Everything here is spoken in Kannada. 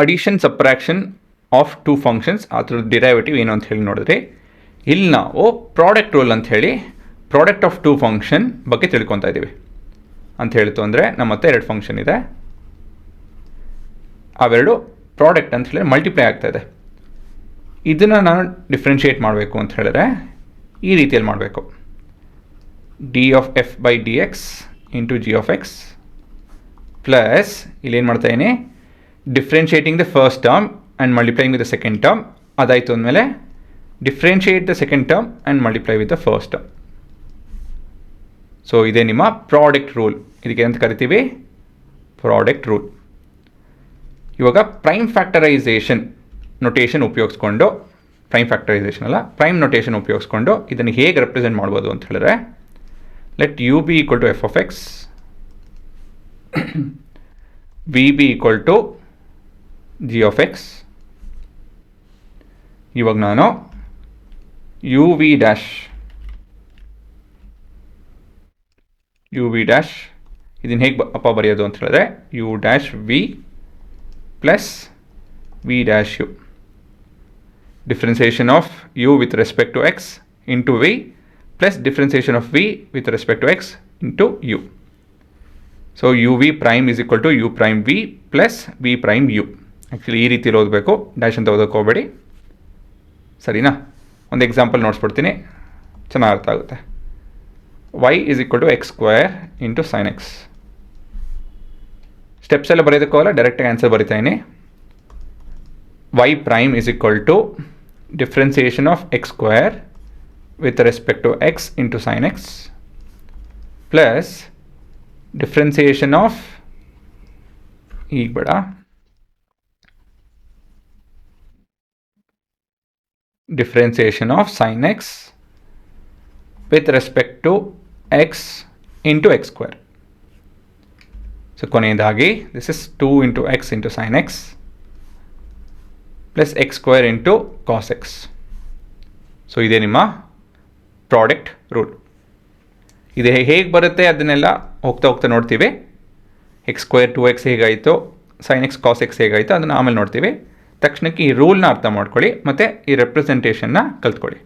Addition subtraction of two functions ಅದ್ರ ಡಿರೈವೇಟಿವ್ ಏನು ಅಂತ ಹೇಳಿ ನೋಡಿದ್ರೆ, ಇಲ್ಲಿ ನಾವು ಪ್ರಾಡಕ್ಟ್ ರೂಲ್ ಅಂತ ಹೇಳಿ ಪ್ರಾಡಕ್ಟ್ ಆಫ್ ಟೂ ಫಂಕ್ಷನ್ ಬಗ್ಗೆ ತಿಳ್ಕೊತಾ ಇದ್ದೀವಿ ಅಂತ ಹೇಳ್ತು. ಅಂದರೆ ನಮ್ಮ ಹತ್ರ ಎರಡು ಫಂಕ್ಷನ್ ಇದೆ, ಅವೆರಡು ಪ್ರಾಡಕ್ಟ್ ಅಂತ ಹೇಳಿ ಮಲ್ಟಿಪ್ಲೈ ಆಗ್ತಾ ಇದೆ. ಇದನ್ನು ನಾನು ಡಿಫ್ರೆನ್ಷಿಯೇಟ್ ಮಾಡಬೇಕು ಅಂತ ಹೇಳಿದ್ರೆ ಈ ರೀತಿಯಲ್ಲಿ ಮಾಡಬೇಕು. D of f by d x into g of x plus ಇಲ್ಲೇನು ಮಾಡ್ತಾಯಿದ್ದೀನಿ, differentiating the first term and multiplying with the second term. ಅದಾಯಿತು ಅಂದಮೇಲೆ differentiate the second term and multiply with the first term. So ಇದೇ ನಿಮ್ಮ ಪ್ರಾಡಕ್ಟ್ ರೂಲ್. ಇದಕ್ಕೆ ಅಂತ ಕರಿತೀವಿ ಪ್ರಾಡಕ್ಟ್ ರೂಲ್. ಇವಾಗ ಪ್ರೈಮ್ ಫ್ಯಾಕ್ಟರೈಸೇಷನ್ ನೊಟೇಷನ್ ಉಪಯೋಗಿಸ್ಕೊಂಡು, ಪ್ರೈಮ್ ಫ್ಯಾಕ್ಟರೈಸೇಷನ್ ಅಲ್ಲ, ಪ್ರೈಮ್ ನೊಟೇಷನ್ ಉಪಯೋಗಿಸ್ಕೊಂಡು ಇದನ್ನು ಹೇಗೆ ರೆಪ್ರೆಸೆಂಟ್ ಮಾಡ್ಬೋದು ಅಂತ ಹೇಳಿದ್ರೆ, let u be equal to f of x, v be equal to g of x. ಇವಾಗ ನಾನು ಯು ವಿ ಡ್ಯಾಶ್ ಇದನ್ನು ಹೇಗೆ ಬರೆಯೋದು ಅಂತ ಹೇಳಿದ್ರೆ, u dash v plus v dash u, differentiation of u with respect to x into v plus differentiation of v with respect to x into u. So u v prime is equal to u prime v plus v prime u. Actually ಈ ರೀತಿಯಲ್ಲಿ ಓದಬೇಕು, ಡ್ಯಾಶ್ ಅಂತ ಓದೋಕೆ ಹೋಗಬೇಡಿ, ಸರಿನಾ? ಒಂದು ಎಕ್ಸಾಂಪಲ್ ನೋಡಿಸ್ಬಿಡ್ತೀನಿ, ಚೆನ್ನಾಗಿ ಅರ್ಥ ಆಗುತ್ತೆ. y is equal to x square into sin x. Steps ಎಲ್ಲ ಬರೆಯೋದಕ್ಕೋಲ್ಲ, ಡೈರೆಕ್ಟಾಗಿ answer ಬರಿತಾಯಿನಿ. y prime is equal to differentiation of x square with respect to x into sin x plus differentiation of ಈಗ ಬೇಡ, differentiation of sin x with respect to x into x square. So ಕೊನೆಯದಾಗಿ this is 2 into x into sin x plus x square into cos x. So ಇದೇ ನಿಮ್ಮ ಪ್ರಾಡಕ್ಟ್ ರೂಲ್. ಇದು ಹೇಗೆ ಬರುತ್ತೆ ಅದನ್ನೆಲ್ಲ ಹೋಗ್ತಾ ನೋಡ್ತೀವಿ. ಎಕ್ಸ್ ಸ್ಕ್ವೇರ್ 2x ಹೇಗಾಯಿತು, ಸೈನ್ ಎಕ್ಸ್ ಕಾಸ್ ಎಕ್ಸ್ ಹೇಗಾಯಿತು ಅದನ್ನು ಆಮೇಲೆ ನೋಡ್ತೀವಿ. ತಕ್ಷಣಕ್ಕೆ ಈ ರೂಲ್ನ ಅರ್ಥ ಮಾಡ್ಕೊಳ್ಳಿ ಮತ್ತು ಈ ರೆಪ್ರೆಸೆಂಟೇಷನ್ನ ಕಲ್ತ್ಕೊಳ್ಳಿ.